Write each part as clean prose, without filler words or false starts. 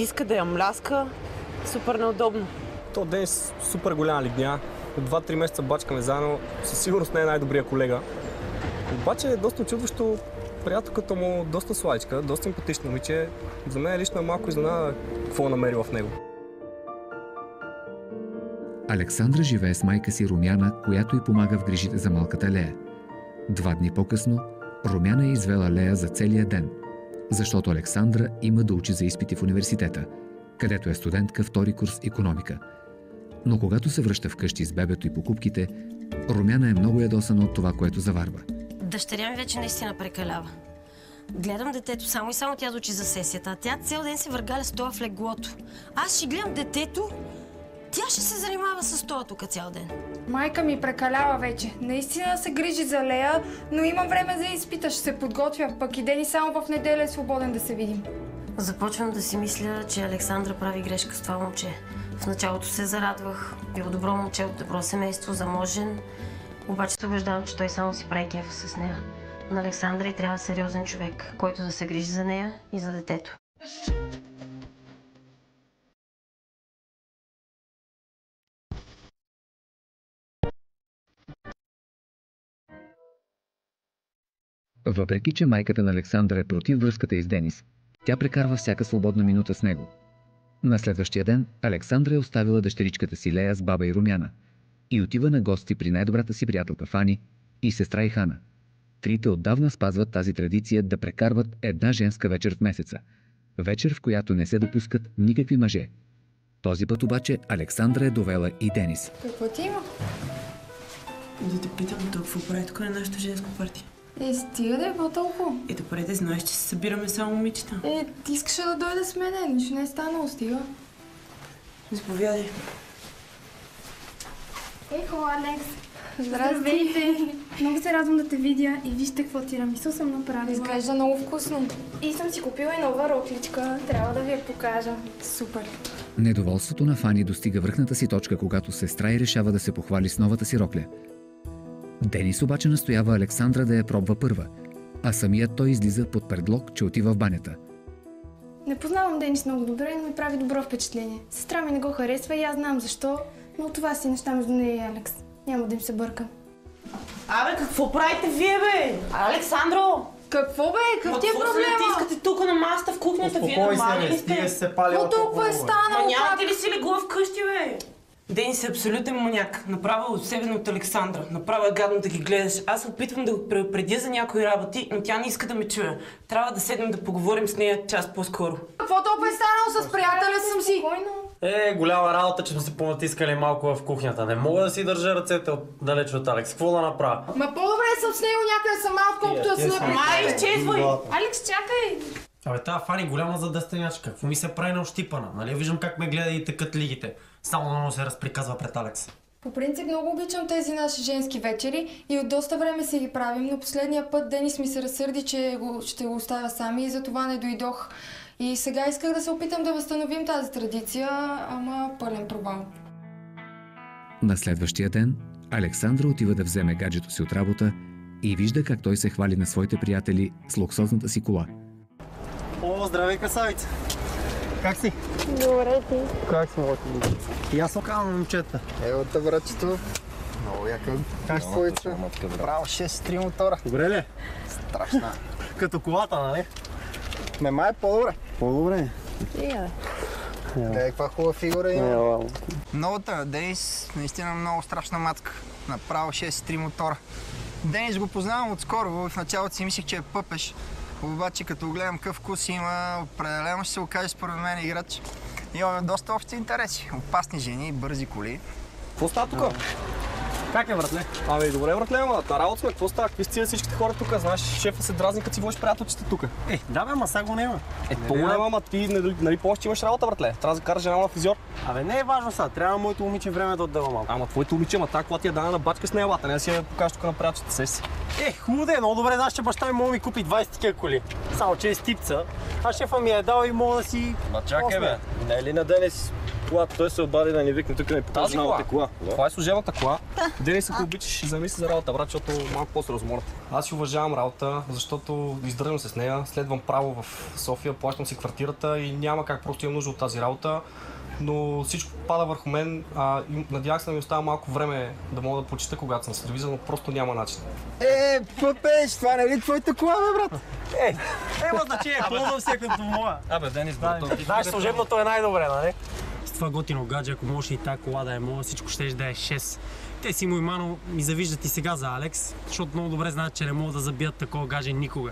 стиска, да я мляска. Супер неудобно. То ден е супер голяма лигня. От 2-3 месеца бачкаме заедно. Със сигурност не е най-добрия колега. Обаче е доста очудващо. Приятелката му доста сладичка, доста симпатична момиче. За мен лично е малко изненада какво намерила в него. Александра живее с майка си Румяна, която й помага в грижите за малката Лея. 2 дни по-късно Румяна е извела Лея за целия ден, защото Александра има да учи за изпити в университета, където е студентка втори курс икономика. Но когато се връща вкъщи с бебето и покупките, Румяна е много ядосана от това, което заварва. Дъщеря ми вече наистина прекалява. Гледам детето само и само тя да учи за сесията, а тя цял ден се въргаля с това в леглото. Аз ще гледам детето, тя ще се занимава с това тук цял ден. Майка ми прекалява вече. Наистина се грижи за Лея, но имам време за изпита, ще се подготвя. Пък и Дени само в неделя е свободен да се видим. Започвам да си мисля, че Александра прави грешка с това момче. В началото се зарадвах. Било добро момче от добро семейство, заможен. Обаче се убеждавам, че той само си прави кефа с нея. На Александра и трябва сериозен човек, който да се грижи за нея и за детето. Въпреки че майката на Александра е против връзката й с Денис, тя прекарва всяка свободна минута с него. На следващия ден Александра е оставила дъщеричката си Лея с баба и Румяна и отива на гости при най-добрата си приятелка Фани и сестра Ихана. Трите отдавна спазват тази традиция да прекарват една женска вечер в месеца. Вечер, в която не се допускат никакви мъже. Този път обаче Александра е довела и Денис. Какво ти има? Да те питам, какво прави тук на нашата женска партия? Стига да е по-толкова. Добре, да знаеш, че се събираме само момичета. Ти искаше да дойде с мене, нищо не е станало, стига. Заповядай. Ехо, Алекс! Здравейте! Много се радвам да те видя и вижте какво тирамису съм направила. Изглежда много вкусно. И съм си купила и нова рокличка. Трябва да ви я покажа. Супер! Недоволството на Фани достига връхната си точка, когато сестра й решава да се похвали с новата си рокля. Денис обаче настоява Александра да я пробва първа, а самият той излиза под предлог, че отива в банята. Не познавам Денис много добре, но ми прави добро впечатление. Сестра ми не го харесва и аз знам защо, но това си неща между нея и Алекс. Няма да им се бъркам. Абе, какво правите вие, бе? Александро! Какво, бе? Какъв ти е проблема? Какво искате тук на масата в кухнята? Вие нормални ли сте? Какво толкова е станало? Нямате ли си легло вкъщи, бе? Денис е абсолютен маняк. Направо от себе от Александра. Направо е гадно да ги гледаш. Аз се опитвам да го предупредя за някои работи, но тя не иска да ме чуе. Трябва да седнем да поговорим с нея час по-скоро. Какво толкова е станало с приятеля съм си? Голяма работа, че сме се понатискали малко в кухнята. Не мога да си държа ръцете далеч от Алекс. Какво да направя? Ма по-добре съм с него някъде сама, отколкото да се напред. Май, изчезвай! Алекс, чакай! Абе, тая Фани голяма задъстенячка. Какво ми се прави на ощипана? Нали виждам как ме гледа и тъкат лигите. Само на се разприказва пред Алекс. По принцип много обичам тези наши женски вечери и от доста време си ги правим, но последния път Денис ми се разсърди, че ще го оставя сами и затова не дойдох. И сега исках да се опитам да възстановим тази традиция, ама пълен провал. На следващия ден Александра отива да вземе гаджето си от работа и вижда как той се хвали на своите приятели с луксозната си кола. О, здравей, красавица! Как си? Добре, ти. Как си, моите? И аз окавам момчета. Ево те, братчето. Много яка. Как си твоица? Браво, 6-3 мотора. Добре ли? Страшна. Като колата, нали? Май е по-добре. По-добре. Каква хубава фигура има. Новата на Денис, наистина много страшна матка. Направо 6-3 мотора. Денис го познавам отскоро. В началото си мислих, че е пъпеш. Обаче като гледам какъв вкус има, определено ще се окаже според мен играч. Имаме доста общи интереси. Опасни жени, бързи коли. Какво става тук? Как е, братле? Ами добре, братле, ама на работа сме. Какво става? Какви сте всичките хора тук? Знаеш, шефа се дразни, като си водиш приятелчета тук. Да бе, ама сега го няма. По няма, ама ти нали повече имаш работа, братле? Трябва да закараш жена на фризьор. Абе, не е важно сега. Трябва моето момиче време да отдава малко. Ама твоето момиче, ама тази кола ти е дана на бачка с нея лата. Не да си я покажеш тук на приятелчета си. Хубаво да е, много добре, знаеш, че баща ми мога ми купи 20 такива коли. Само че е с типца. А шефа ми е дал и мога да си... Ма чакай, бе. Не е ли на Денис колата. Той се обади да ни викне тук и не покаже новата кола. Това е служебната кола. Денис, ако обичаш, вземи се за работа, брат, защото малко после разморят. Аз си уважавам работа, защото издържам се с нея, следвам право в София, плащам си квартирата и няма как, просто имам нужда от тази работа. Но всичко пада върху мен. Надявах се да ми остава малко време да мога да почита, когато съм сервиза, но просто няма начин. Пъпеш, това не ли твоята кола, бе, брат? Ема значение, ползвам се като моя. Абе, Денис, брат, Знаеш, служебното е най-добре, нали? С това готино гадже, ако можеш и тая кола да е моя, всичко щеш да е 6. Те си му и Мано ми завиждат и сега за Алекс, защото много добре знаят, че не могат да забият такова гадже никога.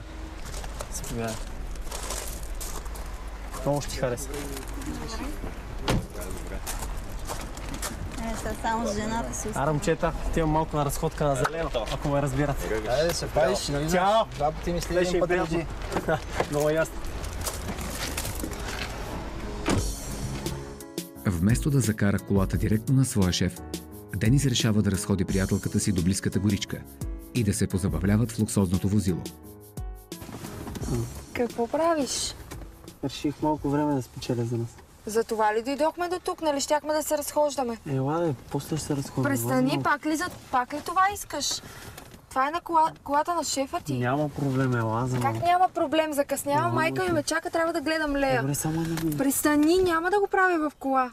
Заповядай. Много ще ти хареса. Само с жената си. Момчета, отивам малко на разходка на зелено, ако ме разбирате. Айде да се пазиш, нали знаеш? Два пъти ми следи един път държи. Много ясно. Вместо да закара колата директно на своя шеф, Денис решава да разходи приятелката си до близката горичка и да се позабавляват в луксозното возило. Какво правиш? Реших малко време да спечеля за нас. За това ли дойдохме до тук? Нали щяхме да се разхождаме? Ела, после ще се разходим. Престани, пак ли това искаш? Това е на колата на шефа ти. Няма проблем, ела за Как няма проблем? Закъснява, майка ми ме чака, трябва да гледам Лея. Добре, само една минута. Престани, няма да го правя в кола.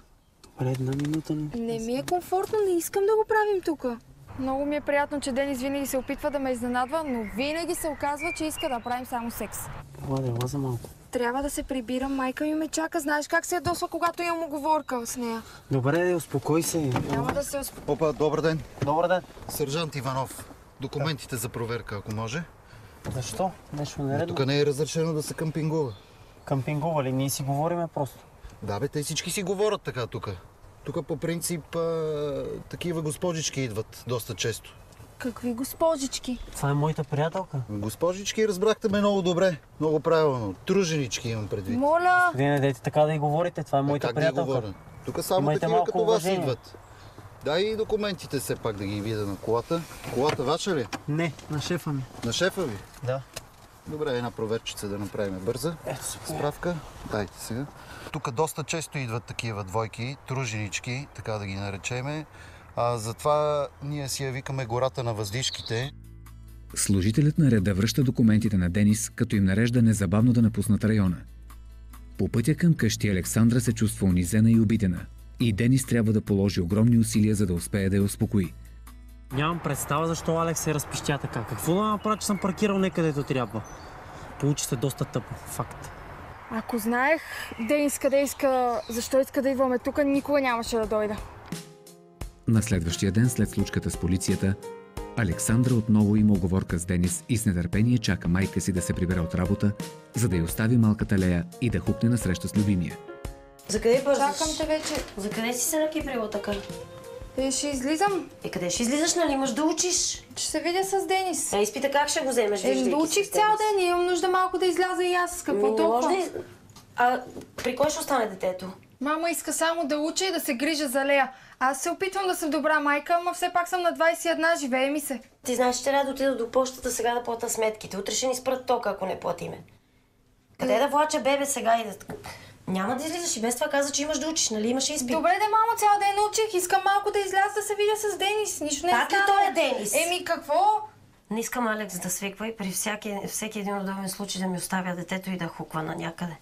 Добре, една минута. Не ми е комфортно, не искам да го правим тук. Много ми е приятно, че Денис винаги се опитва да ме изненадва, но винаги се оказва, че иска да правим само секс. Ела за малко. Трябва да се прибирам, майка ми ме чака. Знаеш как се ядосва, когато имам уговорка с нея. Добре, успокой се. Няма да се Опа, добър ден. Добър ден. Сержант Иванов. Документите за проверка, ако може. Защо? Нещо нередно? Тук не е разрешено да се къмпингува. Къмпингува ли? Ние си говориме просто. Да бе, те всички си говорят така тук. Тук по принцип такива госпожички идват доста често. Какви госпожички? Това е моята приятелка. Госпожички, разбрахте ме много добре. Много правилно. Труженички имам предвид. Моля! Вие не дайте така да и говорите. Това е моята приятелка. Как да говоря? Тук само Имайте такива малко като вас уважение. идват. Дай и документите все пак да ги видя на колата. Колата ваша ли? Не, на шефа ми. На шефа ви? Да. Добре, една проверчица да направим бърза. Справка. Дайте сега. Тук доста често идват такива двойки, труженички, така да ги наречеме. Затова ние си я викаме гората на въздишките. Служителят на реда връща документите на Денис, като им нарежда незабавно да напуснат района. По пътя към къщи Александра се чувства унизена и обидена. И Денис трябва да положи огромни усилия, за да успее да я успокои. Нямам представа защо Алекс се разпищя така. Какво да направя, че съм паркирал некъдето трябва? Получи се доста тъпо. Факт. Ако знаех Денис защо иска да идваме тук, никога нямаше да дойда. На следващия ден след случката с полицията, Александра отново има уговорка с Денис и с нетърпение чака майка си да се прибере от работа, за да й остави малката Лея и да хукне на среща с любимия. За къде бързаш? Чакам те вече. За къде си се накиприла така? Ще излизам. Къде ще излизаш, нали? Имаш да учиш. Ще се видя с Денис. Изпита как ще го вземеш, Да учих цял ден. Имам нужда малко да изляза и аз. Какво толкова? При кой ще остане детето? Мама иска само да уча и да се грижа за Лея. Аз се опитвам да съм добра майка, ама все пак съм на 21, живее ми се. Ти знаеш, че трябва да отида до почтата сега да плата сметките. Утре ще ни спрат тока, ако не платиме. Къде да влача бебе сега и да... Няма да излизаш и без това каза, че имаш да учиш, нали? Имаш изпит. Добре, мамо, цял ден учих. Искам малко да изляза да се видя с Денис. Нищо не Пак ли той е Денис? Какво? Не искам Алекс да свиква и при всеки един удобен случай да ми оставя детето и да хуква на някъде.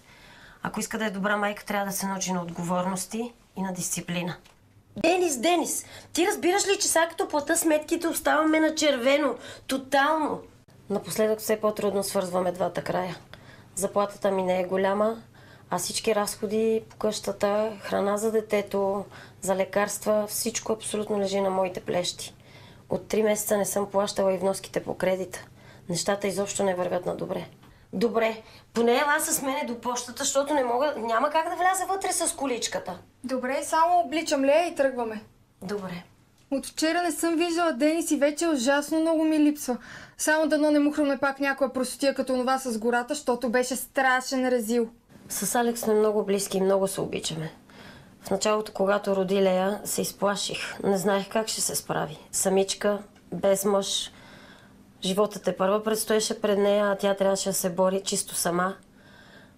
Ако иска да е добра майка, трябва да се научи на отговорности и на дисциплина. Денис! Ти разбираш ли, че сега като плата сметките оставаме на червено? Тотално! Напоследък все по-трудно свързваме двата края. Заплатата ми не е голяма, а всички разходи по къщата, храна за детето, за лекарства, всичко абсолютно лежи на моите плещи. От 3 месеца не съм плащала и вноските по кредита. Нещата изобщо не вървят на добре. Добре, поне ела с мене до почтата, защото няма как да вляза вътре с количката. Добре, само обличам Лея и тръгваме. Добре. От вчера не съм виждала Денис и вече ужасно много ми липсва. Само дано не му хрумне пак някоя простотия като това с гората, защото беше страшен резил. С Алекс сме много близки и много се обичаме. В началото, когато роди Лея, се изплаших. Не знаех как ще се справи. Самичка, без мъж. Животът тепърва предстоеше пред нея, а тя трябваше да се бори чисто сама.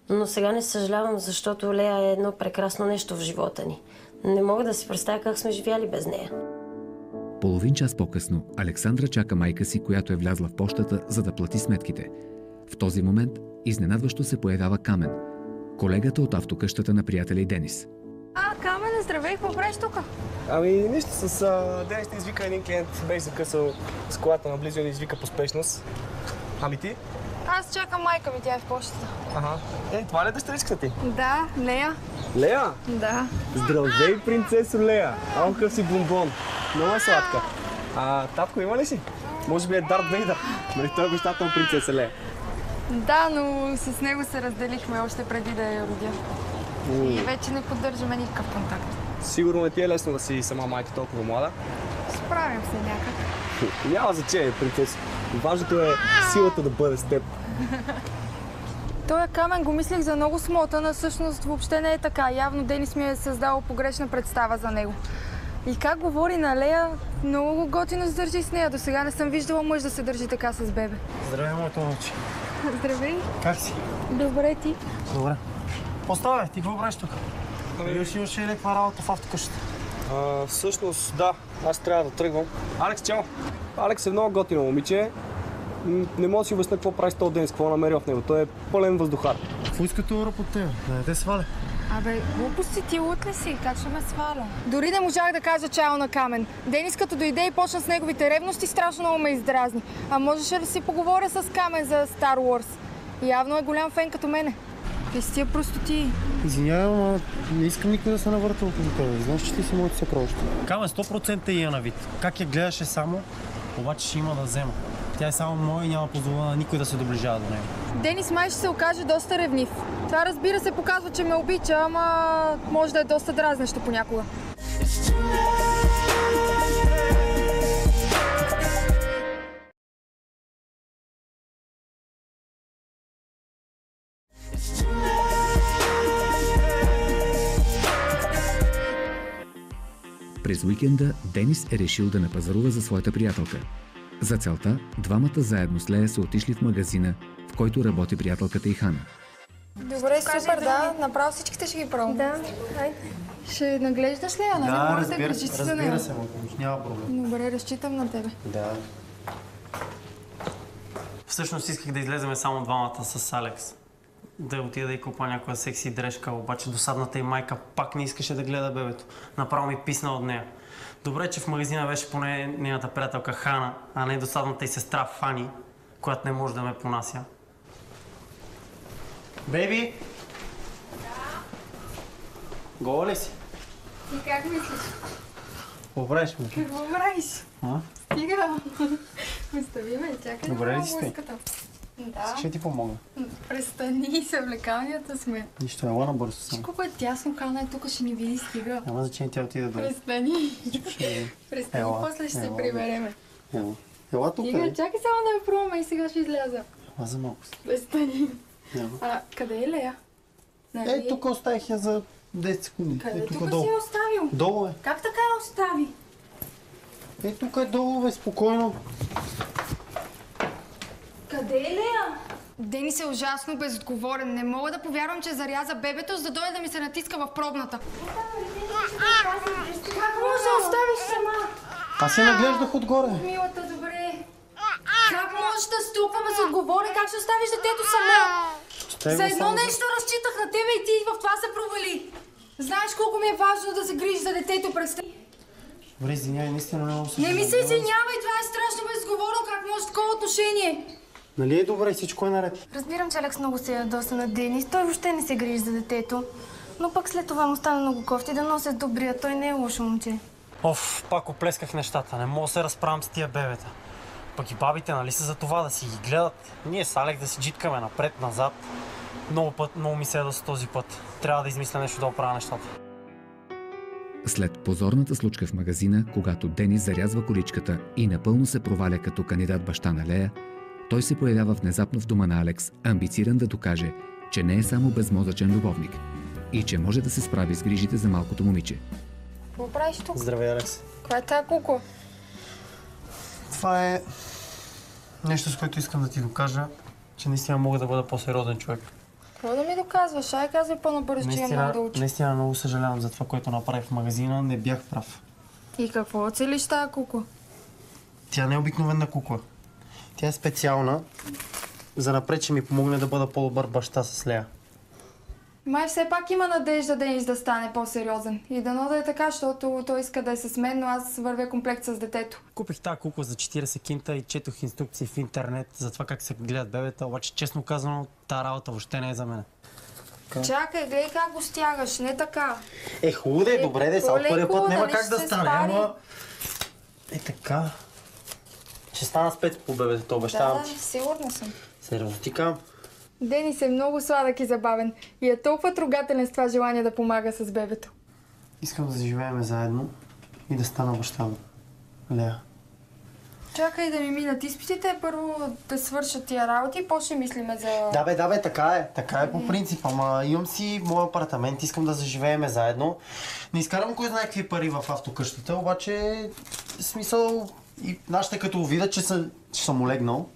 Но сега не съжалявам, защото Лея е едно прекрасно нещо в живота ни. Не мога да си представя как сме живяли без нея. Половин час по-късно Александра чака майка си, която е влязла в пощата, за да плати сметките. В този момент изненадващо се появява Камен, колегата от автокъщата на приятеля и Денис. Камен, здравей, какво правиш тук? Ами нищо, с Денис ни извика един клиент, беше закъсал с колата наблизо и ни извика по спешност. Ами ти? Аз чакам майка ми, тя е в почтата. Ага. Това ли е дъщеричката ти? Да, Лея. Лея? Да. Здравей, принцесо Лея! Ало, какъв си бомбон. Много е сладка. Татко има ли си? Може би е Дарт Вейдър. Нали той е бащата на принцеса Лея? Да, но с него се разделихме още преди да я родя. И вече не поддържаме никакъв контакт. Сигурно не ти е лесно да си сама майка толкова млада. Справям се някак. Няма значение, принцесо. Важното е силата да бъде с теб. Той Камен го мислех за много смотан, а всъщност въобще не е така. Явно Денис ми е създал погрешна представа за него. И как говори на Лея, много готино се държи с нея. До сега не съм виждала мъж да се държи така с бебе. Здравей, моето момиче. Здравей. Как си? Добре, ти? Добре. Оставай, ти какво правиш тук? Имаш ли някаква работа в автокъщата? Всъщност, да. Аз трябва да тръгвам. Алекс, чао! Алекс е много готино момиче. Не мога да си обясня какво прави с този ден, с какво намерил в него. Той е пълен въздухар. Какво иска това ръп от тебе? Да не те сваля. Абе, глупости, ти лут ли си? Как ще ме сваля? Дори не можах да кажа чао на Камен. Денис като дойде и почна с неговите ревности, страшно много ме издразни. А можеше да си поговоря с Камен за Star Wars? Явно е голям фен като мене. Ти си тия простоти. Извинявай, ама не искам никой да се навърта около тебе. Знаеш, че ти си моето съкровище. Камен 100% и е на вид. Как я гледаше само, обаче ще има да взема. Тя е само моя и няма позволя на никой да се доближава до него. Денис май ще се окаже доста ревнив. Това, разбира се, показва, че ме обича, ама може да е доста дразнещо понякога. През уикенда Денис е решил да напазарува за своята приятелка. За целта, двамата заедно с Лея са отишли в магазина, в който работи приятелката и Хана. Добре, супер, да. Направо всичките ще ги пробвам. Да, хайде. Ще наглеждаш ли я, нали? Да, разбира се, няма проблем. Добре, разчитам на тебе. Да. Всъщност исках да излеземе само двамата с Алекс. Да отида да й купа някоя секси дрежка, обаче досадната й майка пак не искаше да гледа бебето. Направо ми писна от нея. Добре, че в магазина беше поне нейната приятелка Хана, а не досадната й сестра Фани, която не може да ме понася. Бейби! Да? Гола ли си? И как мислиш? Какво правиш, ми? Какво правиш? Стига! Остави ме, чакай. Добре ли сте? Да. Ще ти помогна. Престани, съвлекалнията сме. Нищо, ела набързо само. Всичко е тясно, Хана е тук, ще ни види, стига. Няма значение, тя отиде долу. Престани. Престани, после ще се прибереме. Ела тук. Стига, чакай само да я пробваме и сега ще изляза. Ела за малко. Престани. Няма. Къде е Лея? Тук оставих я за 10 секунди. Къде тук си я оставил? Долу е. Как така я остави? Тук е долу, бе, спокойно. Къде е Лея? Денис е ужасно безотговорен. Не мога да повярвам, че заряза бебето, за да дойде да ми се натиска в пробната. Как може да оставиш сама? Аз се наглеждах отгоре. Милата, добре. Как можеш да си толкова безотговорен? Как ще оставиш детето сама? За едно нещо разчитах на тебе и ти в това се провали. Знаеш колко ми е важно да се грижиш за детето през теб. Добре, извинявай, наистина много се... Не ми се извинявай, това е страшно безговорно. Как може такова отношение? Нали е добре, всичко е наред. Разбирам, че Алекс много се ядоса на Денис. Той въобще не се грижи за детето. Но пък след това му стана много кофти да нося добрия. Той не е лошо момче. Пак оплесках нещата. Не мога да се разправям с тия бебета. Пък и бабите, нали са за това да си ги гледат? Ние с Алекс да си джиткаме напред-назад. Много ми се ядоса този път. Трябва да измисля нещо да оправя нещата. След позорната случка в магазина, когато Денис зарязва количката и напълно се проваля като кандидат баща на Лея, той се появява внезапно в дома на Алекс, амбициран да докаже, че не е само безмозъчен любовник и че може да се справи с грижите за малкото момиче. Какво правиш тук? Здравей, Алекс. Каква е тази кукла? Това е нещо, с което искам да ти докажа, че наистина мога да бъда по-сериозен човек. Какво да ми доказваш? Ай, казвай по-набързо, че имам да уча. Наистина много съжалявам за това, което направих в магазина. Не бях прав. И какво целиш тази кукла? Тя не е обикновена кукла. Тя е специална, за напред ще ми помогне да бъда по-добър баща с Лея. Май все пак има надежда Денис да стане по-сериозен. И дано да е така, защото той иска да е с мен, но аз вървя комплект с детето. Купих тази кукла за 40 кинта и четох инструкции в интернет за това как се гледат бебета, обаче честно казано, тази работа въобще не е за мен. Чакай, гледай как го стягаш, не така. Хубаво да е, добре да е, само първият път няма как да стане, ама... така... Ще стана спец по бебето, обещавам ти. Да, сигурна съм. Сериозно ти кам. Денис е много сладък и забавен и е толкова трогателен с това желание да помага с бебето. Искам да заживеем заедно и да стана баща му. Лея. Чакай да ми минат изпитите, първо да свършат тия работи и после мислиме за... Да бе, така е. Така е по принцип, ама имам си моя апартамент, искам да заживеем заедно. Не изкарам кой знае какви пари в автокъщата, обаче смисъл и нашите като видят, че съм олегнал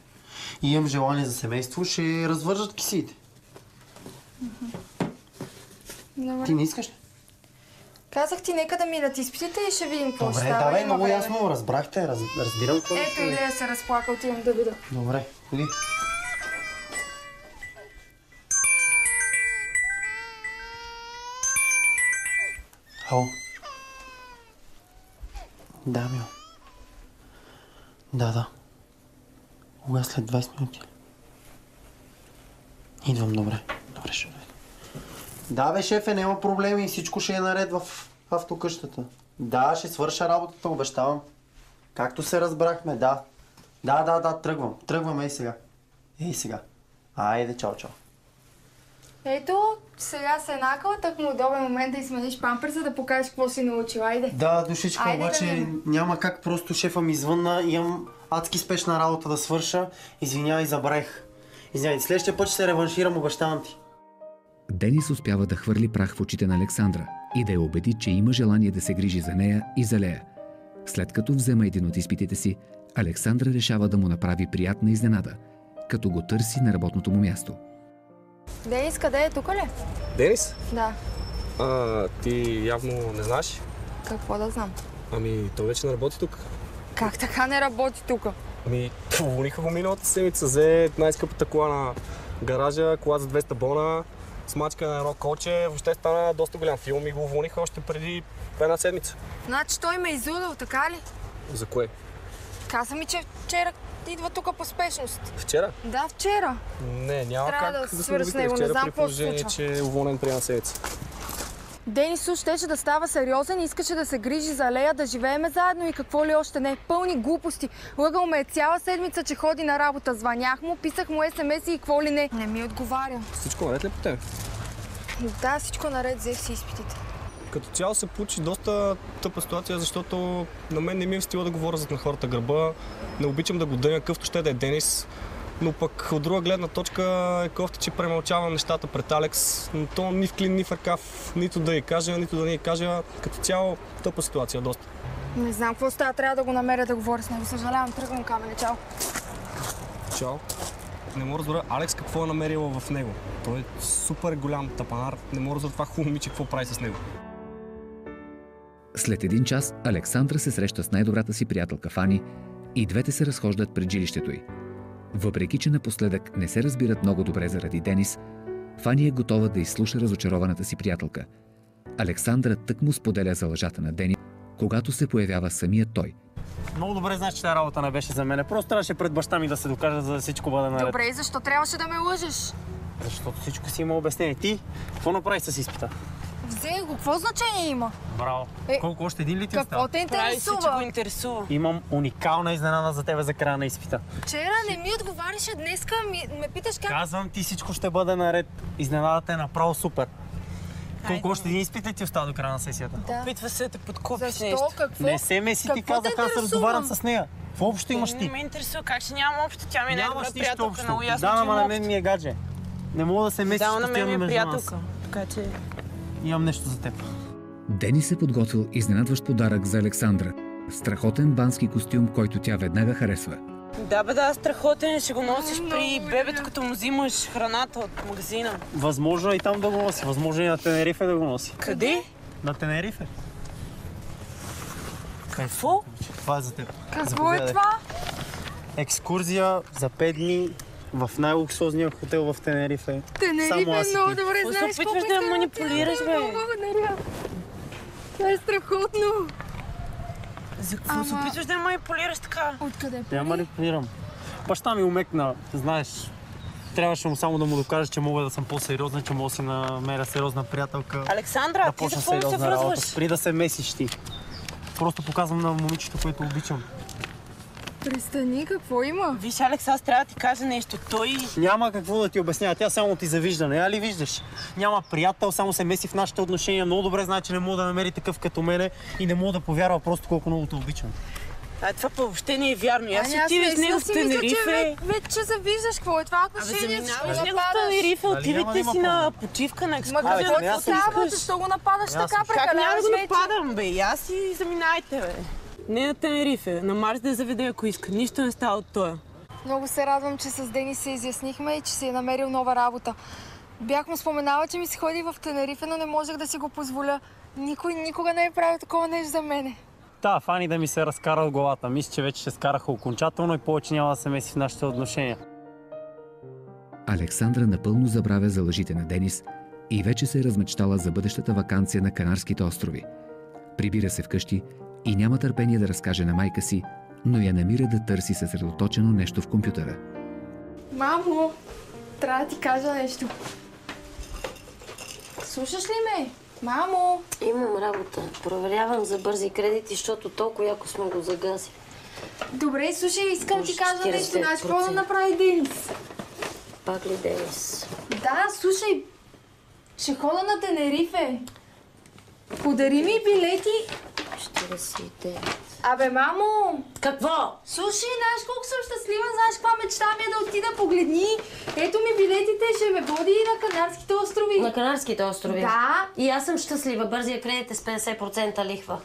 и имам желание за семейство, ще развържат кисиите. Добре. Ти не искаш ли? Казах ти, нека да минат изпитите и ще видим какво ще става. става. Добре, много ясно, разбрахте, разбирам какво. Ето Илея се разплака, отивам да видя. Добре, ходи. Ало. Да, мил. Да. Кога след 20 минути? Идвам, добре. Добре, ще дойде. Да, бе, шефе, няма проблеми. Всичко ще е наред в автокъщата. Да, ще свърша работата, обещавам. Както се разбрахме, да. Да, тръгвам. Тръгвам, ей сега. Айде, чао. Ето, сега се накъл, так му удобен момент да измениш памперса, да покажеш какво си научил. Айде. Да, душичка, обаче няма как, просто шефа ми звънна, имам адски спешна работа да свърша. Извинявай, забравих. Извинявай, следващия път ще се реванширам, обещавам ти. Денис успява да хвърли прах в очите на Александра и да я убеди, че има желание да се грижи за нея и за Лея. След като взема един от изпитите си, Александра решава да му направи приятна изненада, като го търси на работното му място. Денис, къде е? Тук ли? Денис? Да. Ти явно не знаеш? Какво да знам? Той вече не работи тук. Как така не работи тук? Уволниха го миналата седмица, взе най-скъпата кола на гаража, кола за 200 бона, смачка на едно колче, въобще стана доста голям филм и го уволниха още преди една седмица. Значи той ме изудал, така ли? За кое? Каза ми, че вчера идва тук по спешност. Вчера? Да, вчера. Не, няма трябва как да свърши с него, не знам какво се случва. че е уволнен при една седмица. Денис щеше да става сериозен и искаше да се грижи за Лея, да живееме заедно и какво ли още не. Пълни глупости. Лъгал ме цяла седмица, че ходи на работа. Звънях му, писах му SMS и какво ли не. Не ми отговаря. Всичко наред ли по тебе? Да, всичко наред, взех си изпитите. Като цяло се получи доста тъпа ситуация, защото на мен не ми е в стила да говоря зад на хората гърба. Не обичам да го дъня, какъвто ще да е Денис. Но пък от друга гледна точка е кофти, че премълчавам нещата пред Алекс. Но то ни в клин, ни в ръкав, нито да й кажа, нито да не й кажа. Като цяло тъпа ситуация доста. Не знам какво става, трябва да го намеря да говоря с него. Съжалявам, тръгвам камене. Чао. Чао. Не мога да разбера Алекс какво е намерила в него. Той е супер голям тапанар. Не мога да разбера това хубаво момиче какво прави с него. След един час Александра се среща с най-добрата си приятелка Фани и двете се разхождат пред жилището й. Въпреки че напоследък не се разбират много добре заради Денис, Фани е готова да изслуша разочарованата си приятелка. Александра тъкмо споделя за лъжата на Денис, когато се появява самият той. Много добре знаеш, че тази работа не беше за мен. Просто трябваше пред баща ми да се докажа, за да всичко бъде наред. Добре, и защо трябваше да ме лъжеш? Защото всичко си има обяснение. Ти, какво направи с изпита? Взех го, какво значение има? Браво. Колко още един ли ти остава? Какво те интересува? Имам уникална изненада за тебе за края на изпита. Вчера не ми отговаряше, днеска ме питаш как... Казвам ти, всичко ще бъде наред. Изненадата е направо супер. Колко още един изпит ли ти остава до края на сесията? Да. Опитва се да те подкупиш Защо? нещо. Какво? Не се меси, ти казах, аз разговарям с нея. Какво общо имаш ти? Не ме интересува, как ще нямам общо, тя ми е най-добра приятелка, много ясно, да, че ама има на мен ми е гадже. Не мога да се месиш постоянно между нас. Така че... Имам нещо за теб. Денис е подготвил изненадващ подарък за Александра. Страхотен бански костюм, който тя веднага харесва. Да, бе, да, страхотен. Ще го носиш при бебето, като му взимаш храната от магазина. Възможно и там да го носи. Възможно и на Тенерифе да го носи. Къде? На Тенерифе. Какво? Това е за теб. Какво е това? Екскурзия за 5 дни в най-луксозния хотел в Тенерифе. Тенерифе е много добре, знаеш колко опитваш да я манипулираш, бе? Благодаря. Това е страхотно. За какво се опитваш да я манипулираш така? Откъде? Я манипулирам. Баща ми умекна, знаеш. Трябваше му само да му докажа, че мога да съм по-сериозна, че мога да си намеря сериозна приятелка. Александра, да ти за почна какво се сериозна работа. връзваш? Спри да се месиш ти. Просто показвам на момичето, което обичам. Престани, какво има? Виж, Алекс, аз трябва да ти кажа нещо. Той... Няма какво да ти обяснява. Тя само ти завижда, не я ли виждаш? Няма приятел, само се меси в нашите отношения. Много добре знае, че не мога да намери такъв като мене и не мога да повярва просто колко много те обичам. Това въобще не е вярно. Аз отиваш с него в Тенерифе. Вече завиждаш какво е това отношение. Заминаваш с него в Тенерифе, отивайте си на почивка, на екскурзия. Ма какво става? Защо го нападаш така? Как няма да го вече? нападам, бе? Аз си заминайте, бе. Не на Тенерифе, на Марс да я заведе, ако иска. Нищо не става от това. Много се радвам, че с Денис се изяснихме и че си е намерил нова работа. Бях му споменала, че ми се ходи в Тенерифе, но не можех да си го позволя. Никой никога не е правил такова нещо за мене. Да, Фани да ми се разкара от главата. Мисля, че вече се скараха окончателно и повече няма да се меси в нашите отношения. Александра напълно забравя за лъжите на Денис и вече се е размечтала за бъдещата ваканция на Канарските острови. Прибира се вкъщи и няма търпение да разкаже на майка си, но я намира да търси съсредоточено нещо в компютъра. Мамо, трябва да ти кажа нещо. Слушаш ли ме? Мамо! Имам работа. Проверявам за бързи кредити, защото толкова яко сме го загазили. Добре, слушай, искам да ти кажа нещо. Знаеш какво да 45%. направи Денис? Пак ли Денис? Да, слушай. Ще хода на Тенерифе. Подари ми билети. 49. Абе, мамо! Какво? Слушай, знаеш колко съм щастлива, знаеш каква мечта ми е да отида, погледни. Ето ми билетите, ще ме води на Канарските острови. На Канарските острови? Да. И аз съм щастлива. Бързия кредит е с 50% лихва.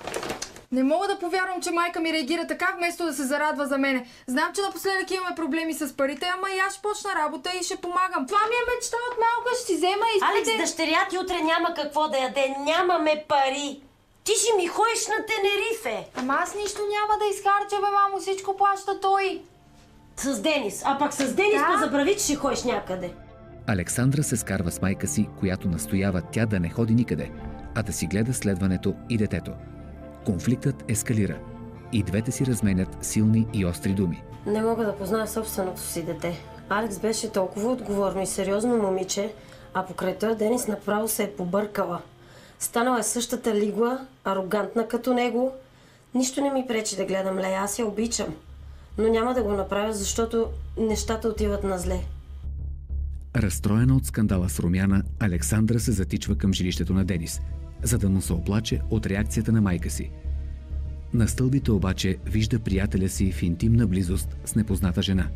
Не мога да повярвам, че майка ми реагира така, вместо да се зарадва за мене. Знам, че напоследък имаме проблеми с парите, ама и аз ще почна работа и ще помагам. Това ми е мечта от малка, ще си взема и Алекс, дъщеря ти утре няма какво да яде. Нямаме пари. Ти ще ми ходиш на Тенерифе. Ама аз нищо няма да изхарча, бе, мамо, всичко плаща той. С Денис. А пак с Денис да? Забрави, че ще ходиш някъде. Александра се скарва с майка си, която настоява тя да не ходи никъде, а да си гледа следването и детето. Конфликтът ескалира. И двете си разменят силни и остри думи. Не мога да позная собственото си дете. Алекс беше толкова отговорно и сериозно момиче, а покрай това Денис направо се е побъркала. Станала е същата лигла, арогантна като него. Нищо не ми пречи да гледам Лея, аз я обичам. Но няма да го направя, защото нещата отиват на зле. Разстроена от скандала с Румяна, Александра се затичва към жилището на Денис, за да му се оплаче от реакцията на майка си. На стълбите обаче вижда приятеля си в интимна близост с непозната жена.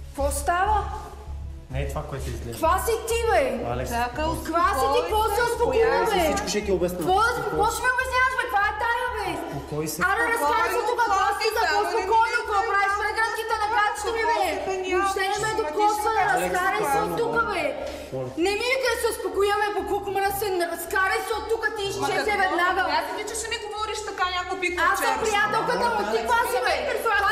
Какво става? Не е това, което изглежда. Каква си ти, бе? Алекс. Каква си ти? Какво се успокоя, бе? Всичко ще ти обясня. Какво ще ми обясняваш, бе? Каква е тая, бе? Успокой се. Аре, разкажи се тук, какво си за по-спокойно, какво правиш с преградките на гачето ми, бе? Въобще не ме докосва, разкарай се от тук, бе. Не ми вика да се успокоя, бе, по колко мръсен, разкарай се от тук, ти изчезе веднага. Аз ти, че ще ми говориш така някакво пиква. Аз съм приятелката му, ти каква си, бе?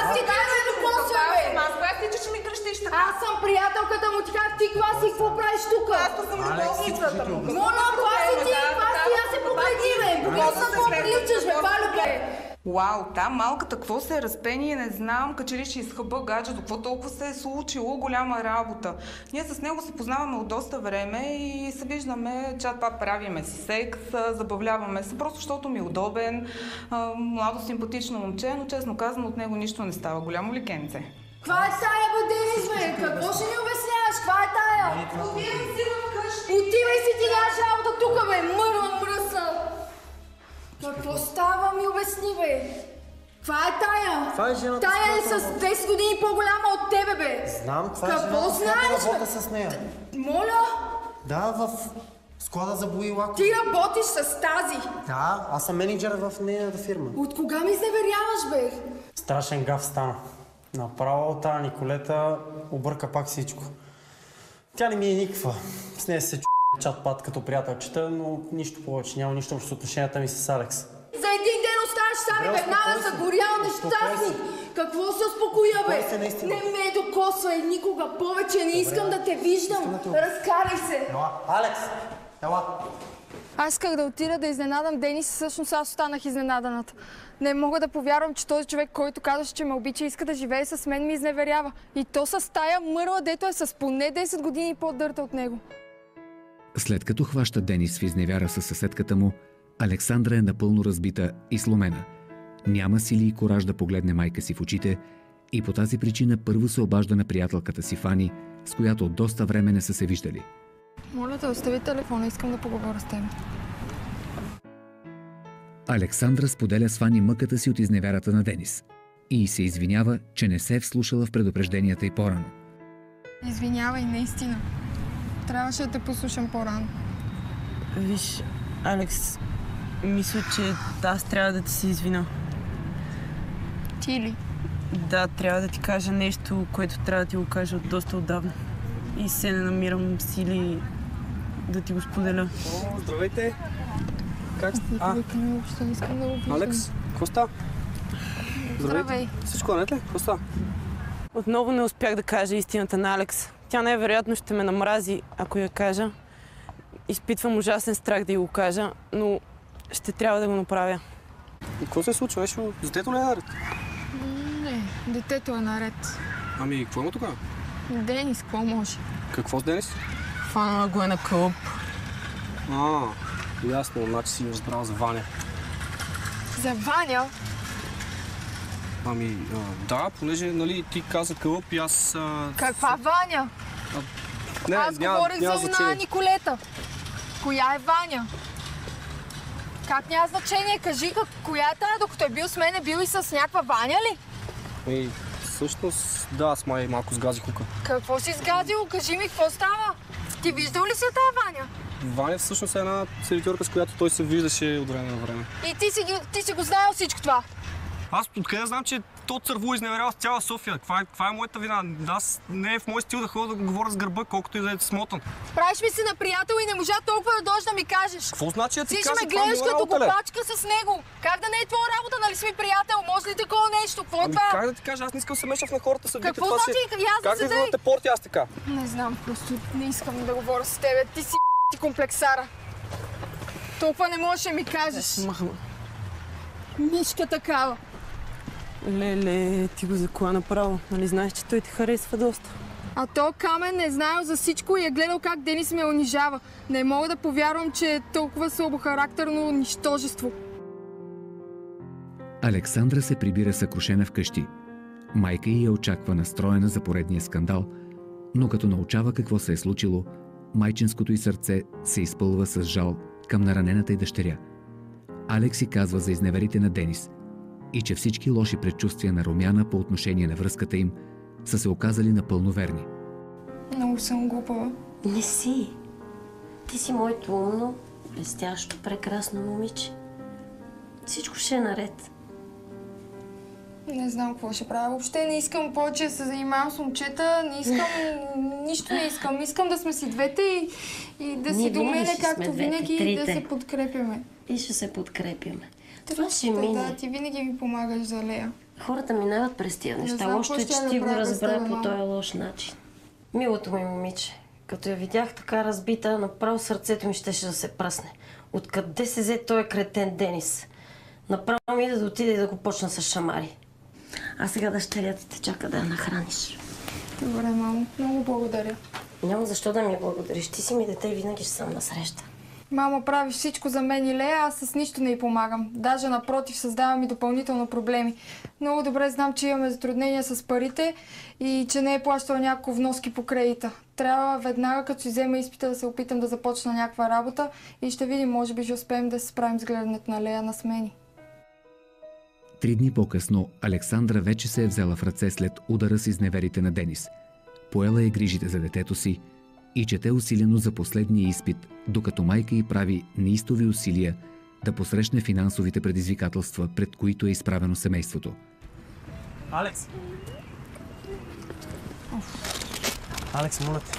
Аз ти как ме докосва, бе? Аз ти, че ще ми крещиш така. Аз съм приятелката му, ти как ти каква си, какво правиш тук? Аз съм любовницата му. Моля, каква си ти, каква си, аз се погледни, бе. Погледна, какво приличаш, бе, Валю, бе. Вау, там малката какво се е разпение, не знам, качели ще изхъба гаджето, какво толкова се е случило, голяма работа. Ние с него се познаваме от доста време и се виждаме, чат-пат правиме си секс, забавляваме се, просто защото ми е удобен, младо симпатично момче, но честно казано от него нищо не става. Голямо ликенце. Каква е тая, бе, Денис, бе? Какво ще ми обясняваш? Каква е тая? Отивай си вкъщи. Отивай си, ти нямаш работа тук, бе, мръса. Какво става, ми обясни, бе? Каква е тая? Това е жената, тая е с 10 години по-голяма от тебе, бе. Знам, това е Какво жената, знаеш, която бе? работа с нея. Моля? Да, в склада за бои лако. Ти работиш с тази. Да, аз съм менеджер в нейната фирма. От кога ми изневеряваш, бе? Страшен гаф стана. Направо тази Николета обърка пак всичко. Тя не ми е никаква. С нея се чат-пат като приятелчета, но нищо повече. Няма нищо общо с отношенията ми с Алекс. За един ден оставаш сами, веднага са горял нещастни. Какво се успокоя, бе? Не ме докосвай никога повече, не искам да те виждам. Разкарай се. Ела, Алекс! Ела! Аз исках да отида да изненадам Денис, всъщност аз останах изненаданата. Не мога да повярвам, че този човек, който казваше, че ме обича и иска да живее с мен, ми изневерява. И то с тая мърла, дето е с поне 10 години по-дърта от него. След като хваща Денис в изневяра със съседката му, Александра е напълно разбита и сломена. Няма сили и кораж да погледне майка си в очите и по тази причина първо се обажда на приятелката си Фани, с която от доста време не са се виждали. Моля те, остави телефона, искам да поговоря с теб. Александра споделя с Фани мъката си от изневярата на Денис и се извинява, че не се е вслушала в предупрежденията й по-рано. Извинявай, наистина. Трябваше да те послушам по-рано. Виж, Алекс, мисля, че аз трябва да ти се извиня. Ти ли? Да, трябва да ти кажа нещо, което трябва да ти го кажа от доста отдавна. И се не намирам сили да ти го споделя. О, здравейте! Как сте? Въобще не искам да го виждам. Алекс, какво става? Здравей! Всичко наред ли? Какво става? Отново не успях да кажа истината на Алекс. Тя най-вероятно ще ме намрази, ако я кажа. Изпитвам ужасен страх да й го кажа, но ще трябва да го направя. И какво се случва? Нещо, детето ли е наред? Не, детето е наред. Ами, какво има тогава? Денис, какво може? Какво с Денис? Фанала го е на клуб. Ясно, значи си разбрал за Ваня. За Ваня? Ами, да, понеже, нали, ти каза клуб и аз... Каква Ваня? Не, аз говорих за она Николета. Коя е Ваня? Как няма значение? Кажи, коя е тая, докато е бил с мен, е бил и с някаква Ваня ли? Ами, всъщност, да, аз май малко сгазих кука. Какво си сгазил? Кажи ми, какво става? Ти виждал ли си тая Ваня? Ваня всъщност е една сервитьорка, с която той се виждаше от време на време. И ти си го знаел всичко това? Аз откъде знам, че то църво изневерява с цяла София. Каква е моята вина? Аз не е в мой стил да ходя да говоря с гърба, колкото и да е смотан. Правиш ми се на приятел и не можа толкова да дойдеш да ми кажеш. Какво значи да ти кажа? Ти ще ме гледаш като глупачка с него. Как да не е твоя работа, нали си ми приятел? Може ли такова нещо? Какво е това? Как да ти кажа? Аз не искам да се мешах на хората събития. Какво значи? Как да излизам те порти аз така? Не знам, просто не искам да говоря с тебе. Ти си комплексара. Толкова не можеш да ми кажеш. Мишка такава. Леле, ти го заклана направо. Нали знаеш, че той те харесва доста? А то Камен не знаел за всичко и е гледал как Денис ме унижава. Не мога да повярвам, че е толкова слабохарактерно нищожество. Александра се прибира съкрушена вкъщи. Майка ѝ я очаква настроена за поредния скандал, но като научава какво се е случило, майчинското й сърце се изпълва с жал към наранената й дъщеря. Алекс ѝ казва за изневерите на Денис и че всички лоши предчувствия на Румяна по отношение на връзката им са се оказали напълно верни. Много съм глупава. Не си. Ти си моето умно, блестящо, прекрасно момиче. Всичко ще е наред. Не знам какво ще правя. Въобще не искам повече да се занимавам с момчета. Не искам... Нищо не искам. Искам да сме си двете и да си до мене, както винаги, и да се подкрепяме. И ще се подкрепяме. Това ще мине. Да, ти винаги ми помагаш за Лея. Хората минават през тия неща. Лошо е, че ти го разбра по този лош начин. Милото ми момиче. Като я видях така разбита, направо сърцето ми щеше да се пръсне. Откъде се взе този кретен Денис? Направо ми да отиде и да го почна с шамари. А сега дъщерята те чака да я нахраниш. Добре, мамо. Много благодаря. Няма защо да ми благодариш. Ти си ми дете и винаги ще съм насреща. Мама, правиш всичко за мен и Лея, аз с нищо не й помагам. Даже напротив, създавам и допълнително проблеми. Много добре знам, че имаме затруднения с парите и че не е плащала някакво вноски по кредита. Трябва веднага, като си взема изпита, да се опитам да започна някаква работа и ще видим, може би ще успеем да се справим с гледането на Лея на смени. 3 дни по-късно Александра вече се е взела в ръце след удара с изневерите на Денис. Поела е грижите за детето си и чете усилено за последния изпит, докато майка й прави неистови усилия да посрещне финансовите предизвикателства, пред които е изправено семейството. Алекс! Алекс, моля те.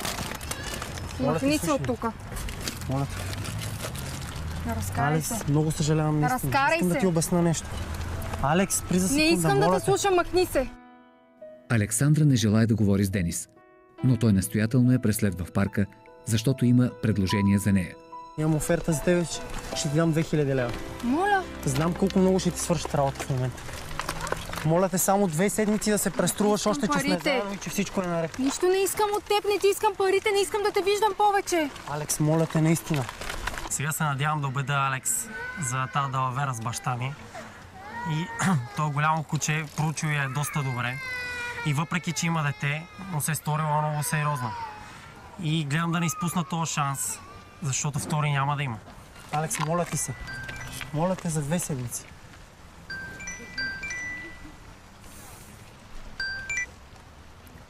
Махни се от тука. Моля те. Разкарай се. Алекс, много съжалявам наистина. Разкарай Искам се. да ти обясна нещо. Алекс, спри за секунда, Не искам да моля те слушам, махни се. Александра не желая да говори с Денис, но той настоятелно я преследва в парка, защото има предложение за нея. Имам оферта за тебе, ще ти дам 2000 лева. Моля. Знам колко много ще ти свършат работа в момента. Моля те само 2 седмици да се преструваш, още че сме заедно и че всичко е наред. Нищо не искам от теб, не ти искам парите, не искам да те виждам повече. Алекс, моля те, наистина. Сега се надявам да убеда Алекс за тази далавера с баща ми. И то голямо куче, проучил я е доста добре. И въпреки, че има дете, но се е сторила много сериозно. И гледам да не изпусна този шанс, защото втори няма да има. Алекс, моля ти се. Моля те за 2 седмици.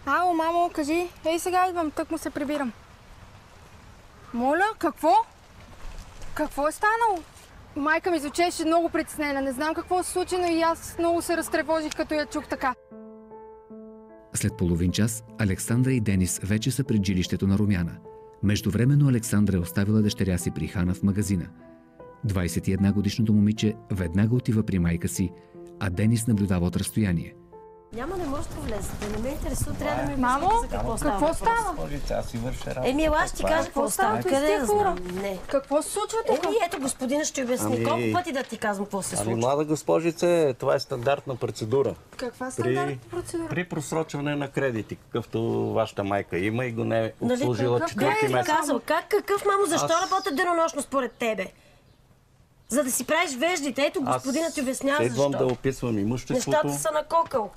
Ало, мамо, кажи. Ей, сега идвам, тък му се прибирам. Моля, какво? Какво е станало? Майка ми звучеше много притеснена. Не знам какво се случи, но и аз много се разтревожих, като я чух така. След половин час Александра и Денис вече са пред жилището на Румяна. Междувременно Александра е оставила дъщеря си при Хана в магазина. 21-годишното момиче веднага отива при майка си, а Денис наблюдава от разстояние. Няма, не може да влезете. Не ме интересува, трябва да ми Мамо, обясните за какво става. какво става? Аз си върша работа. Еми, аз ти кажа какво става. Къде да знам? Не. Какво се случва тук? Еми, ето господина ще обясни. Колко пъти да ти казвам какво се случва? Млада госпожице, това е стандартна процедура. Каква стандартна процедура? При просрочване на кредити, какъвто вашата майка има и го не е обслужила 4 месеца. Казал, какъв, мамо, защо работят денонощно според тебе? За да си правиш веждите. Ето господина ти обяснява защо. Идвам да описвам имуществото. Нещата са на кокъл.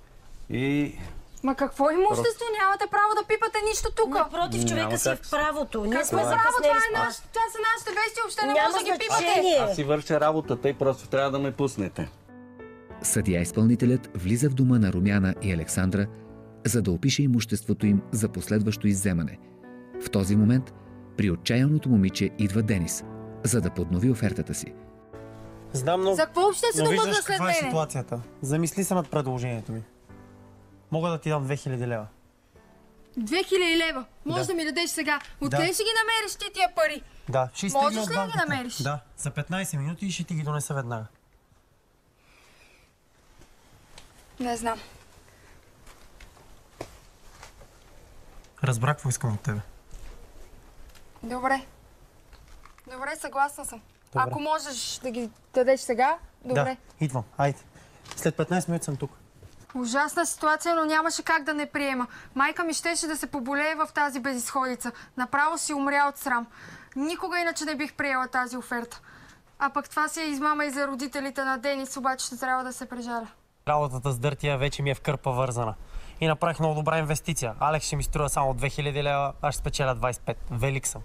И... Ма какво имущество? Нямате право да пипате нищо тук. Напротив, човека си в правото. Ние сме право? Това са нашите вести, въобще не може да ги пипате. Аз си върша работата и просто трябва да ме пуснете. Съдия-изпълнителят влиза в дома на Румяна и Александра, за да опише имуществото им за последващо изземане. В този момент при отчаяното момиче идва Денис, за да поднови офертата си. Знам, но... За какво въобще се домъдна след каква е мене? ситуацията. Замисли се над предложението ми. Мога да ти дам 2000 лева. 2000 лева. Може да ми дадеш сега. Откъде ще ги намериш ти тия пари? Да, ще Можеш изтегля ли от да ги банката. намериш? Да, за 15 минути и ще ти ги донеса веднага. Не знам. Разбрах какво искам от тебе. Добре. Добре, съгласна съм. Добре. Ако можеш да ги дадеш сега, добре. Да, идвам. Айде. След 15 минути съм тук. Ужасна ситуация, но нямаше как да не приема. Майка ми щеше да се поболее в тази безизходица. Направо си умря от срам. Никога иначе не бих приела тази оферта. А пък това си е измама и за родителите на Денис, обаче ще трябва да се прежаля. Работата с Дъртия вече ми е в кърпа вързана. И направих много добра инвестиция. Алекс ще ми струва само 2000 лева, аз ще спечеля 25. Велик съм.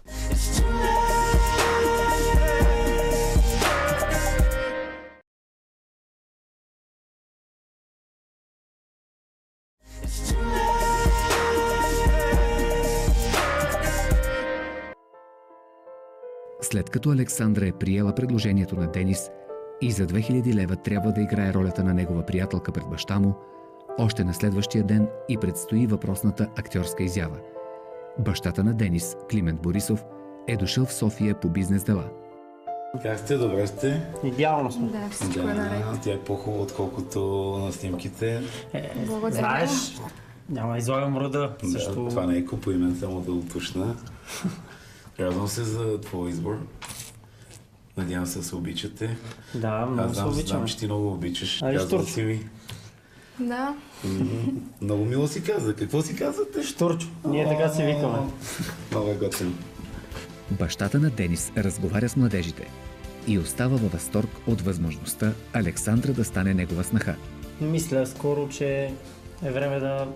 След като Александра е приела предложението на Денис и за 2000 лева трябва да играе ролята на негова приятелка пред баща му, още на следващия ден и предстои въпросната актьорска изява. Бащата на Денис, Климент Борисов, е дошъл в София по бизнес дела. Как сте? Добре сте? Идеално сме. Да, всичко е наред. Тя е по-хубава, отколкото на снимките. Благодаря. Знаеш, няма излагам рода. Да, това не е комплимент, само да уточна. Радвам се за твой избор. Надявам се да се обичате. Да, много се обичаме. Знам, че ти много обичаш. Казвам си ми. Да. Много мило си каза. Какво си казвате? Штурчо. Ние така си викаме. Много е готино. Бащата на Денис разговаря с младежите и остава във възторг от възможността Александра да стане негова снаха. Мисля скоро, че е време да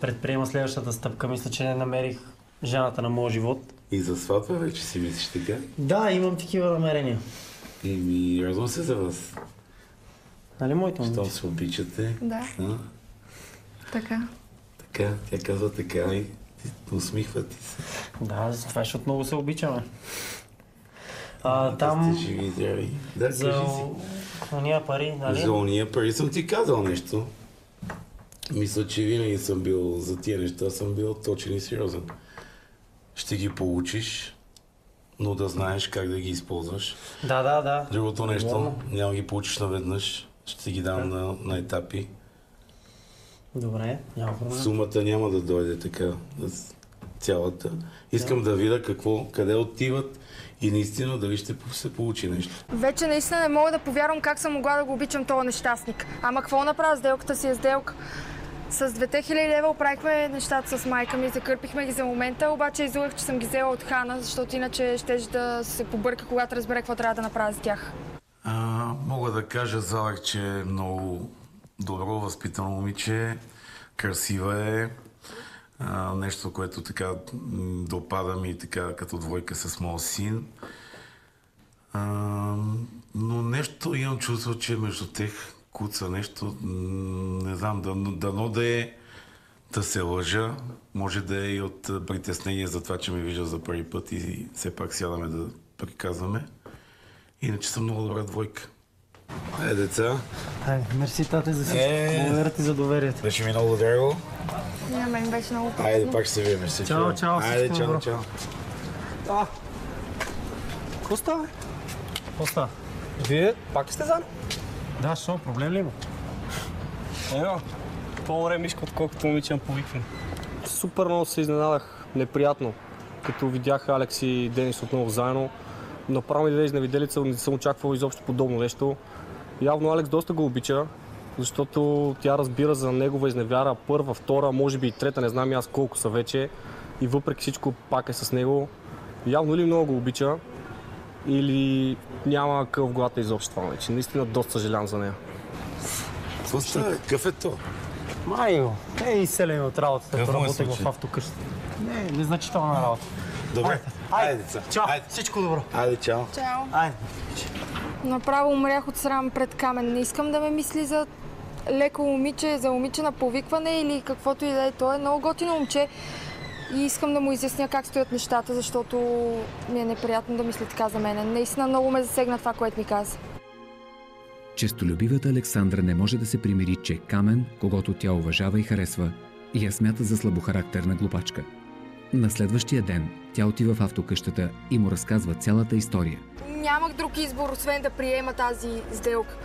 предприема следващата стъпка. Мисля, че не намерих жената на моя живот. И за сватба вече си мислиш така? Да, имам такива намерения. Радвам се за вас. Нали моето момиче? Щом се обичате. Да. Така. Така, тя казва така и усмихва ти се. Да, за това, защото много се обичаме. Там... Сте живи и здрави. Да, за кажи си. ония пари, нали? За ония пари съм ти казал нещо. Мисля, че винаги съм бил за тия неща, съм бил точен и сериозен. Ще ги получиш, но да знаеш как да ги използваш. Да. Другото нещо, няма ги получиш наведнъж, ще ги дам на етапи. Добре, няма проблем. Сумата няма да дойде така цялата. Искам да видя къде отиват и наистина дали ще се получи нещо. Вече наистина не мога да повярвам как съм могла да го обичам този нещастник. Ама какво направя? Сделката си е сделка. С 2000 лева оправихме нещата с майка ми, закърпихме ги за момента, обаче излъгах, че съм ги взела от Хана, защото иначе щеше да се побърка, когато разбере какво трябва да направя за тях. Мога да кажа за Алекс, че е много добро, възпитано момиче, красива е. Нещо, което така допада ми така като двойка с моят син. Но нещо имам чувство, че между тях куца нещо, не знам, дано да се лъжа, може да е и от притеснение за това, че ме вижда за първи път и все пак сядаме да приказваме. Иначе съм много добра двойка. Деца. Мерси, тате, за всичко. Благодаря ти за доверието. Беше ми много драго. На мен беше много приятно. Айде, пак ще се видим. Чао, Айде, всичко чао. Какво става? Какво става? Вие пак ли сте заедно? Да, що? Проблем ли има? По-добре Мишка, отколкото момиче на повикване. Супер много се изненадах. Неприятно. Като видях Алекс и Денис отново заедно. Направо ми даде изневиделица, не съм очаквал изобщо подобно нещо. Явно Алекс доста го обича, защото тя разбира за негова изневяра първа, втора, може би и трета, не знам и аз колко са вече. И въпреки всичко пак е с него. Явно или много го обича, или няма къл в главата изобщо това вече. Наистина доста съжалявам за нея. Какво става? Какъв е то? Майо, изселен от работата, работех в автокъщата. Не, незначителна работа. Добре, айде деца. Чао, всичко добро. Айде, чао. Чао. Айде. Направо умрях от срам пред Камен. Не искам да ме мисли за леко момиче, за момиче на повикване или каквото и да е. Той е много готино момче и искам да му изясня как стоят нещата, защото ми е неприятно да мисли така за мен. Наистина много ме засегна това, което ми каза. Честолюбивата Александра не може да се примири, че Камен, когото тя уважава и харесва, я смята за слабохарактерна глупачка. На следващия ден тя отива в автокъщата и му разказва цялата история. Нямах друг избор, освен да приема тази сделка.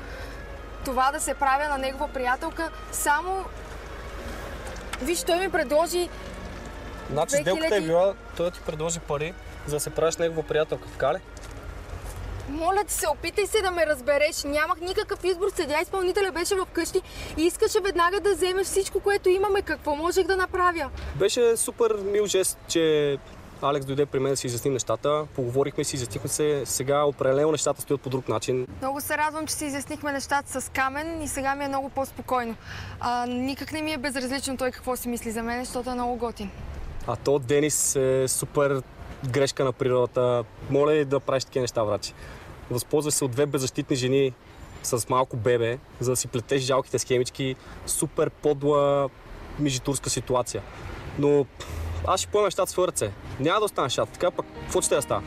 Това да се правя на негова приятелка, само... Виж, той ми предложи... Значи сделката е била, той да ти предложи пари, за да се правиш негова приятелка, така ли? Моля ти се, опитай се да ме разбереш. Нямах никакъв избор. Съдия изпълнителя беше вкъщи и искаше веднага да вземеш всичко, което имаме. Какво можех да направя? Беше супер мил жест, че Алекс дойде при мен да си изясним нещата. Поговорихме си, изяснихме се. Сега определено нещата стоят по друг начин. Много се радвам, че си изяснихме нещата с Камен и сега ми е много по-спокойно. Никак не ми е безразлично той какво си мисли за мен, защото е много готин. А то Денис е супер грешка на природата. Моля и да правиш такива неща, врачи. Възползваш се от две беззащитни жени с малко бебе, за да си плетеш жалките схемички. Супер подла мижитурска ситуация. Но аз ще поема нещата в свои ръце. Няма да остана нещата, така пък какво ще да става?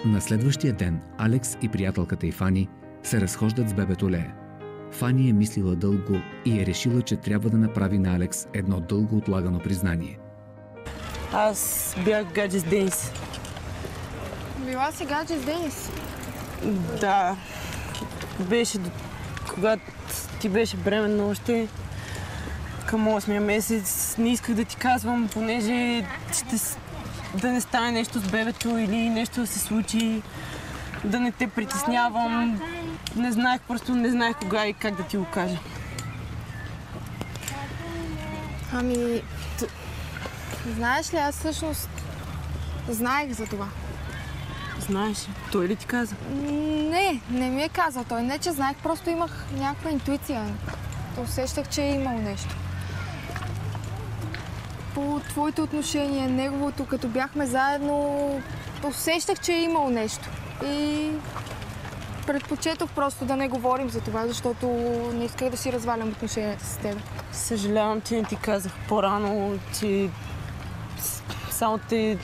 На следващия ден Алекс и приятелката й Фани се разхождат с бебето Лея. Фани е мислила дълго и е решила, че трябва да направи на Алекс едно дълго отлагано признание. Аз бях гадже с Денис. Била си гадже с Денис? Да. Беше когато ти беше бременна още към 8-я месец. Не исках да ти казвам, понеже да не стане нещо с бебето или нещо да се случи, да не те притеснявам. Не знаех, просто не знаех кога и как да ти го кажа. Знаеш ли, аз всъщност знаех за това. Знаеш? Той ли ти каза? Не ми е казал той. Не, че знаех, просто имах някаква интуиция. Усещах, че е имал нещо. По твоите отношения, неговото, като бяхме заедно, усещах, че е имал нещо. И предпочетох просто да не говорим за това, защото не исках да си развалям отношенията с теб. Съжалявам, че не ти казах по-рано, че само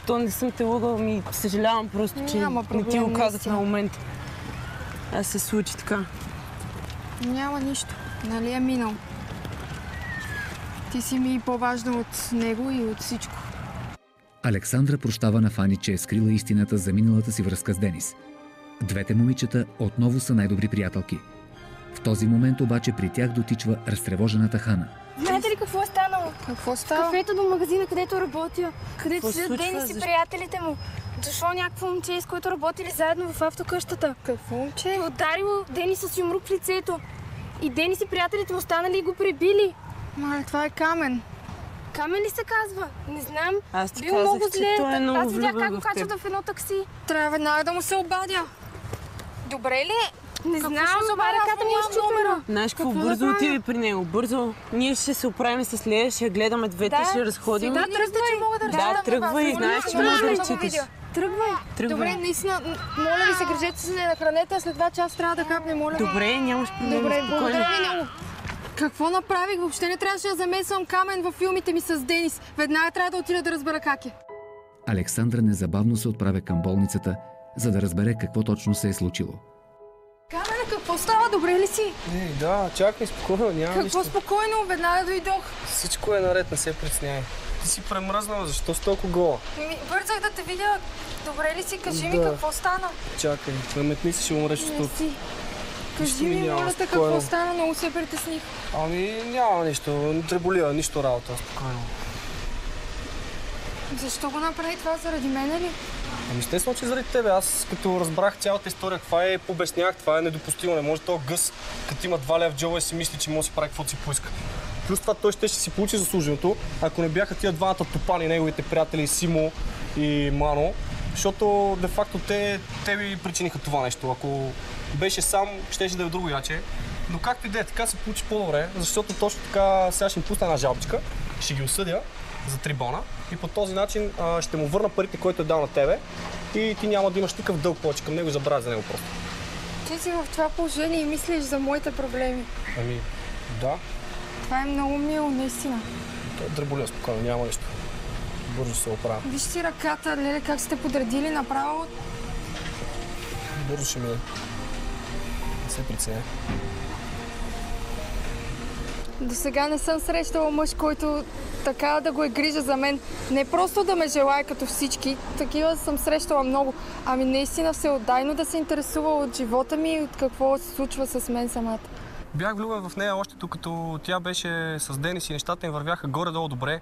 то не съм те лъгала, съжалявам просто, че не ти го казах на момента. А се случи така. Няма нищо. Нали е минал? Ти си ми по-важна от него и от всичко. Александра прощава на Фани, че е скрила истината за миналата си връзка с Денис. Двете момичета отново са най-добри приятелки. В този момент обаче при тях дотичва разтревожената Хана. Знаете ли какво е станало? Какво става? Кафето до магазина, където работя. Където седят Денис и Защо? приятелите му. Дошло някакво момче, с което работили заедно в автокъщата. Какво момче? И ударило Денис с юмрук в лицето. И Денис и приятелите му станали и го пребили. Мале, това е Камен. Камен ли се казва? Не знам. Аз ти Бил казах, много че зле. той е много Аз видях влюбен как го в теб. качват в едно такси. Трябва веднага да му се обадя. Добре ли? Не знам, ще това ръката ми е изчупена. Знаеш какво? Какво да Бързо правим? отиде при него. Бързо. Ние ще се оправим с Лея, ще я гледаме двете, ще я разходим. Сега тръгвай. Че мога да разчитам на тръгвай, вас. знаеш, че Сигурно можеш да ще го разчиташ. видя. Тръгвай. Тръгвай. Добре, наистина, моля ви се, грижете се, не нахранете, а след 2 часа трябва да капне, моля ви. Добре, нямаш проблем. Добре, спокойно. благодаря ви много. Какво направих? Въобще не трябваше да замесвам Камен във филмите ми с Денис. Веднага трябва да отида да разбера как е. Александра незабавно се отправя към болницата, за да разбере какво точно се е случило. Камена, какво става? Добре ли си? Да, чакай, спокойно, няма Какво нищо. спокойно? Веднага дойдох. Всичко е наред, не се притеснявай. Ти си премръзнала, защо си толкова гола? Бързах да те видя. Добре ли си? Кажи ми Да. какво стана. Чакай, наметни си, ще умреш от Не тук. си. Кажи ми ми, няма, моля те, спокойно. какво стана? Много се притесних. Ами няма нищо, не треболива, нищо работа, спокойно. Защо го направи това? Заради мене ли? Ами естествено, че заради тебе. Аз като разбрах цялата история, каква е, обяснях, това е недопустимо. Не може този гъс, като има 2 лева в джоба и си мисли, че може да си прави каквото си поиска. Плюс това той ще си получи заслуженото, ако не бяха тия двамата топани, неговите приятели Симо и Мано, защото де-факто те ви причиниха това нещо. Ако беше сам, щеше да е друго яче. Но както и да е, така се получи по-добре, защото точно така сега ще им пусна една жалбичка, ще ги осъдя за 3 бона и по този начин ще му върна парите, които е дал на тебе и ти няма да имаш никакъв дълг повече към него и забравя за него просто. Ти си в това положение и мислиш за моите проблеми. Ами, да, Това е много мило, наистина. той е дреболя, спокойно, няма нищо. Бързо се оправя. Виж си ръката, леле, как сте подредили направо. Бързо ще мине. Не се притесняй. До сега не съм срещала мъж, който така да го е грижа за мен. Не просто да ме желая като всички, такива съм срещала много, ами наистина всеотдайно да се интересува от живота ми и от какво се случва с мен самата. Бях влюбен в нея още докато тя беше с Денис и нещата им вървяха горе-долу добре,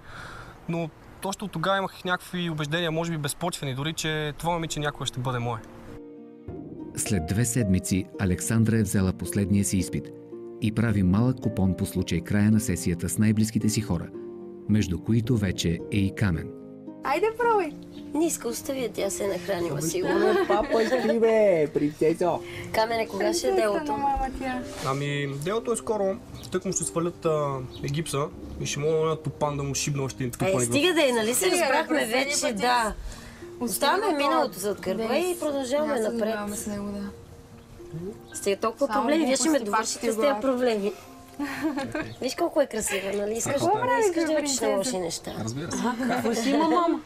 но точно от тогава имах някакви убеждения, може би безпочвени, дори че това момиче някога ще бъде мое. След 2 седмици Александра е взела последния си изпит и прави малък купон по случай края на сесията с най-близките си хора, между които вече е и Камен. Айде, пробай! Не иска, остави, тя се е нахранила сигурно. Папа, спи бе, принцесо! Камене, кога ще е делото? Ами, делото е скоро. Тък му ще свалят египса и ще мога на топан да му шибна още един тупан. Стига да е, нали се разбрахме вече, да. Оставаме миналото зад гърба и продължаваме напред. с него, да. Стига толкова Само проблеми, вие ще ме глупости довършите с пак ще тези проблеми. Виж колко е красива, нали? Искаш да учиш на лоши неща. Разбира се. Какво си има, мама?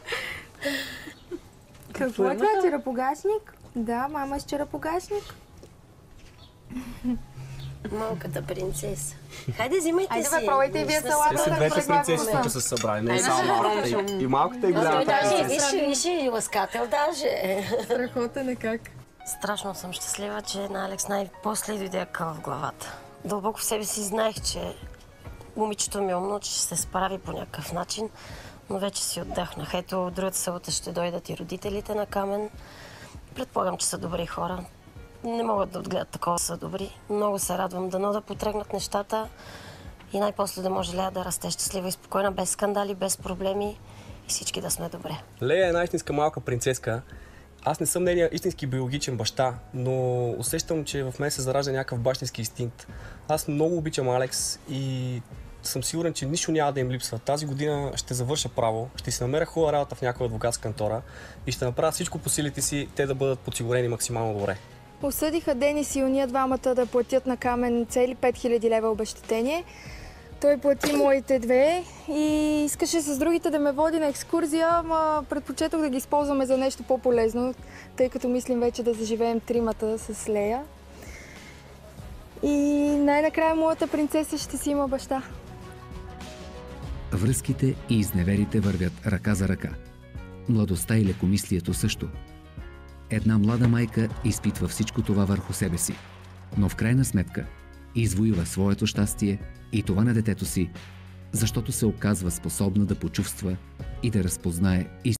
Какво е това? Черапогашник? Да, мама е с черапогашник. Малката принцеса. Хайде, взимайте Айде, си. бе, пробайте и вие салата. Те са двете принцеси, които са събрани, не само малката и малката и голямата принцеса. Виж и ласкател даже. Страхотен е как. Страшно съм щастлива, че на Алекс най-после дойде акъл в главата. Дълбоко в себе си знаех, че момичето ми е умно, че ще се справи по някакъв начин, но вече си отдъхнах. Ето, другата събота ще дойдат и родителите на Камен. Предполагам, че са добри хора. Не могат да отгледат такова, са добри. Много се радвам. Дано да потръгнат нещата и най-после да може Лея да расте щастлива и спокойна, без скандали, без проблеми и всички да сме добре. Лея е една истинска малка принцеска. Аз не съм нейния истински биологичен баща, но усещам, че в мен се заражда някакъв бащински инстинкт. Аз много обичам Алекс и съм сигурен, че нищо няма да им липсва. Тази година ще завърша право, ще си намеря хубава работа в някоя адвокатска кантора и ще направя всичко по силите си те да бъдат подсигурени максимално добре. Осъдиха Денис и уния двамата да платят на Камен цели 5000 лева обезщетение. Той плати моите 2 и искаше с другите да ме води на екскурзия, ама предпочетох да ги използваме за нещо по-полезно, тъй като мислим вече да заживеем тримата с Лея. И най-накрая моята принцеса ще си има баща. Връзките и изневерите вървят ръка за ръка. Младостта и лекомислието също. Една млада майка изпитва всичко това върху себе си, но в крайна сметка извоюва своето щастие и това на детето си, защото се оказва способна да почувства и да разпознае